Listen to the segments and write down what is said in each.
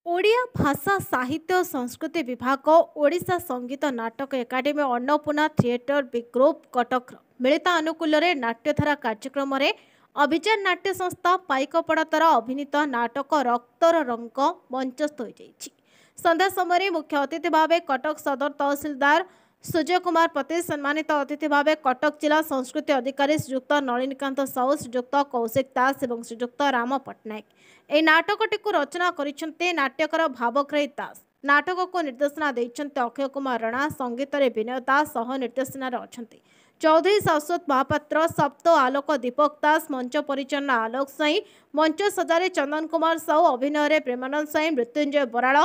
ओडिया भाषा साहित्य संस्कृति विभाग ओडिशा संगीत नाटक academy Annapurna theatre group Cuttack मिलित अनुकूल नाट्यधारा कार्यक्रम अभिजान नाट्य संस्था पाइकपड़ातर अभिनीत नाटक रक्तर रंग मंचस्थ हो संध्या समय मुख्य अतिथि भाव कटक सदर तहसिलदार सूर्य कुमार पति सम्मानित अतिथि भाव कटक जिला संस्कृति अधिकारी श्रीजुक्त नलिनीकांत साहू श्रीजुक्त कौशिक दास और श्रीजुक्त राम पट्टनायक ଏହି ନାଟକଟିକୁ ରଚନା କରିଛନ୍ତି ନାଟ୍ୟକାର ଭାବଗ୍ରାହୀ ଦାସ। ନାଟକକୁ ନିର୍ଦ୍ଦେଶନା ଦେଇଛନ୍ତି ଅକ୍ଷୟ କୁମାର ରଣା। ସଙ୍ଗୀତରେ ବିନୟ ଦାସ ସହ ନିର୍ଦ୍ଦେଶନାରେ ଅଛନ୍ତି ଚୌଧୁରୀ ଶାଶ୍ୱତ ମହାପାତ୍ର, ସପ୍ତ ଆଲୋକ ଦୀପକ ଦାସ, ମଞ୍ଚ ପରିଚାଳନା ଆଲୋକ ସ୍ୱାଇଁ, ମଞ୍ଚ ସଜାରେ ଚନ୍ଦନ କୁମାର ସାହୁ, ଅଭିନୟରେ ପ୍ରେମାନନ୍ଦ ସ୍ୱାଇଁ, ମୃତ୍ୟୁଞ୍ଜୟ ବରାଳ,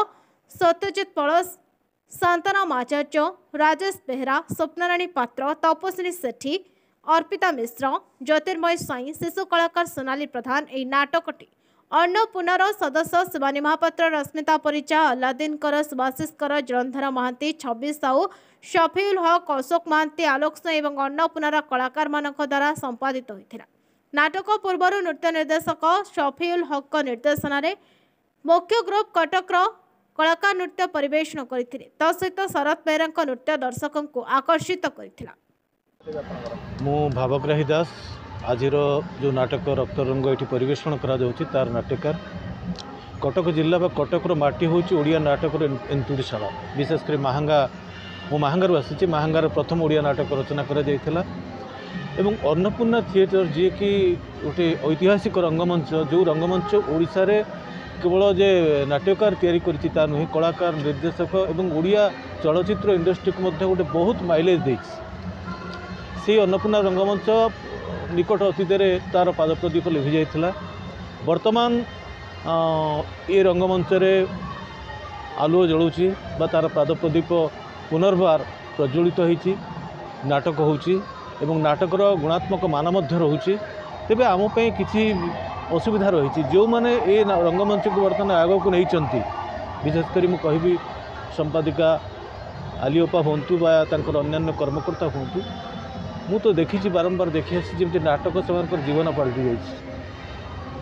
ସତ୍ୟଜିତ ପଳସ, ଶାନ୍ତନାମ ଆଚାର୍ଯ୍ୟ, ରାଜେଶ ବେହେରା, ସ୍ୱପ୍ନାରାଣୀ ପାତ୍ର, ତପସ୍ୱିନୀ ସେଠୀ, अर्पिता मिश्र, ज्योतिर्मय स्वाई, शिशु कलाकार सोनाली प्रधान। ଏହି ନାଟକଟି अन्नपूर्णार सदस्य शिवानी महापात्र, रश्मिता परिचा, अल्लादीन कर, सुभाषिष कर, जलंधर महांती, 26 साहू, शफिउल हक, अशोक महांती, आलोक स्वाई और अन्नपूर्णार कलाकार मानक द्वारा संपादित होता। नाटक पूर्व नृत्य निर्देशक शफिउल हक निर्देशन में मुख्य ग्रुप कटक कलाकार नृत्य परिवेषण करते सहित शरद बेहरा नृत्य दर्शकों को आकर्षित करता। मु भावग्राही दास आज जो नाटक रक्तरंग ये परिवेषण तार नाट्यकार कटक जिला कटकर माटी हूँ ओडिया नाटक एंतुड़ीशाला विशेषकर महांगा मु महांगार आसी महांगार प्रथम ओडिया नाटक रचना करा जायथिला एवं अन्नपूर्णा थिएटर जी कि गोटे ऐतिहासिक रंगमंच जो रंगमंच ओडिशा रे केवल जे नाट्यकार तैयारी करछि ता नुहे कलाकार निर्देशक एवं ओडिया चलचित्र इंडस्ट्री को मध्य गोटे बहुत माइलेज देछि। से अन्नपूर्णा रंगमंच निकट अतीत तार पादप्रदीप लिभि जाइथिला। वर्तमान ये रंगमंच रे आलुओ जलुची बा तार पादप्रदीप पुनर्बार प्रज्वलित होइछि। नाटक होउछि एवं नाटकर गुणात्मक मान मध्य रहुछि। तेबे आम पई किछि असुविधा रहिछि जो माने ए रंगमंच को वर्तमान आगो को नहीं चंती विशेषकर मु कहबी संपादिका आलिओपा होंतु बा तांकर अन्य कर्मकर्ता होंतु मु तो देखी बारंबार देखी आसी जमी नाटक से जीवन पलटि जाइए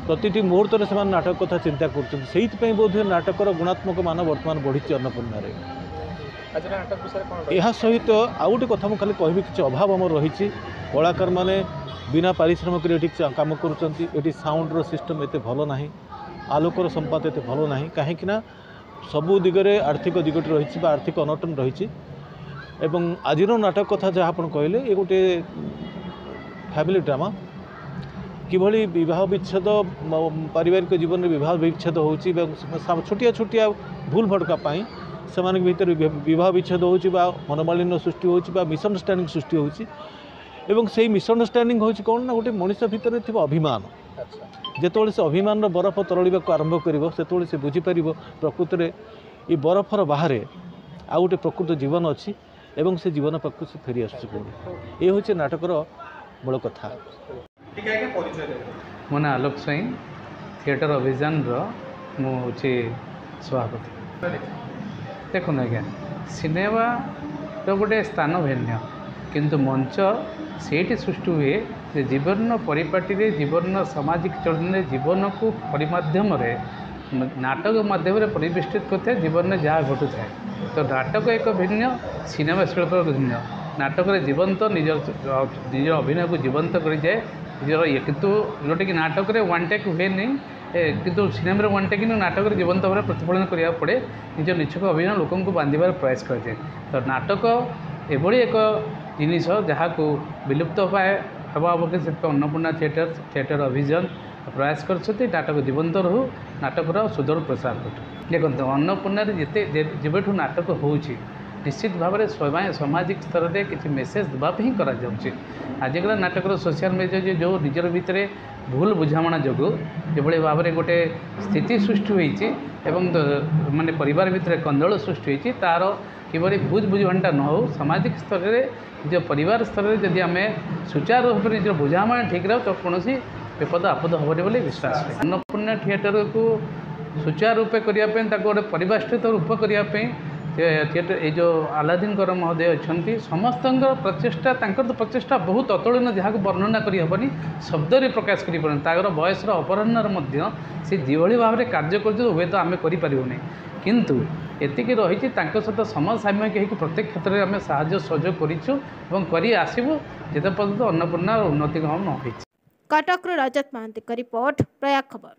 प्रति मुहूर्त से नाटक कथा चिंता कर बोधे नाटकर गुणात्मक मान बर्तमान बढ़ी अन्नपूर्णा यह सहित आउ गोटे कथा मुझे कहबी कि अभाव आम रही कलाकार मैंने बिना पारिश्रमिक कम कर साउंड सिस्टम एत भल ना आलोकर संपाद एत भल ना कहीं सबू दिगरे आर्थिक दिगटी रही आर्थिक अनटन रही एवं आज नाटक कथा जहाँ आप कहले ये गोटे फैमिली ड्रामा किभली विवाह विच्छेद पारिवारिक जीवन में विवाह विच्छेद होची छोटिया छोटिया भूल भटका से भीतर विवाह विच्छेद होची मनोमालिन्य सृष्टि होची मिसअंडरस्टैंडिंग सृष्टि होची एवं से मिसअंडरस्टैंडिंग होची कौन ना गोटे मनुष्य भितर थी अभिमान जेतोले से अभिमान बरफ तरलिबा को आरंभ करिवो सेतोले से बुझी परिबो प्रकृति रे ये बरफर बाहर आ गोटे प्रकृत जीवन अच्छी एवं से जीवन पाक से फेरी आस ये हूँ नाटकर मूल कथा। मो ना आलोक स्वाई थिएटर अभियान मुझे सभापति देखो आज्ञा सिनेमा तो गोटे स्थान भिन्न किंतु मंच से सृष्टि हुए जे जीवन परिपाटी जीवन सामाजिक चलन जीवन को परिमाध्यम नाटक माध्यम परिवेष्टित करते जीवन में जहाँ घटू थाए तो नाटक एक भिन्न सिनेमा शिल्प भिन्न नाटक जीवंत निज निज अभिनय को जीवंत कर जाए निजर ये कितु जोटा कि नाटक वन टेक हुए नहीं किंतु सिनेमा वन टेक नाटक जीवंत भाव प्रतिफलन करा पड़े निज निछक अभिनय लोक बांधार प्रयास कराए तो नाटक एभली एक जिनिस जहाँ को विलुप्त हेबा अवके से अन्नपूर्णा थिएटर अभियान प्रयास कर नाटक जीवंत रहू नाटकर सुदूर प्रसार कर देखो अन्नपूर्णा जेबेठू नाटक हो निश्चित भाव में सामाजिक स्तर में किसी मेसेज देवाई ही आजिकल नाटकर सोशल मीडिया जो निजर भितर भूल बुझामणा जो जो भाव में गोटे स्थिति सृष्टि होती माने परिवार भितर कंदल सृष्टि होती तार किभली बुझ बुझाणा न हो सामाजिक स्तर में निज परिवार स्तर में जदि आम सुचारू रूप से निज बुझामणा ठीक रह तो कौन विपद आपद हेनी बोली विश्वास है। अन्नपूर्णा थिएटर को सुचारू रूपे करने गोटे परिभाषित रूप करने थिएटर ये जो आलादीनकर महोदय अच्छा समस्त प्रचेषा तो प्रचेषा बहुत अतुलन जहाँ को वर्णना करहबनी शब्द प्रकाश कर बयसर अपराह्न से जोली भाव में कार्य कर हुए तो आम करें किंतु एतिक रही सहित समसामयिक होकर प्रत्येक क्षेत्र में आम साहाय्य सहयोग कर आसबू जिते पर्यंत अन्नपूर्णा उन्नति न हो। कटक रजत महांती का रिपोर्ट प्रयाग खबर।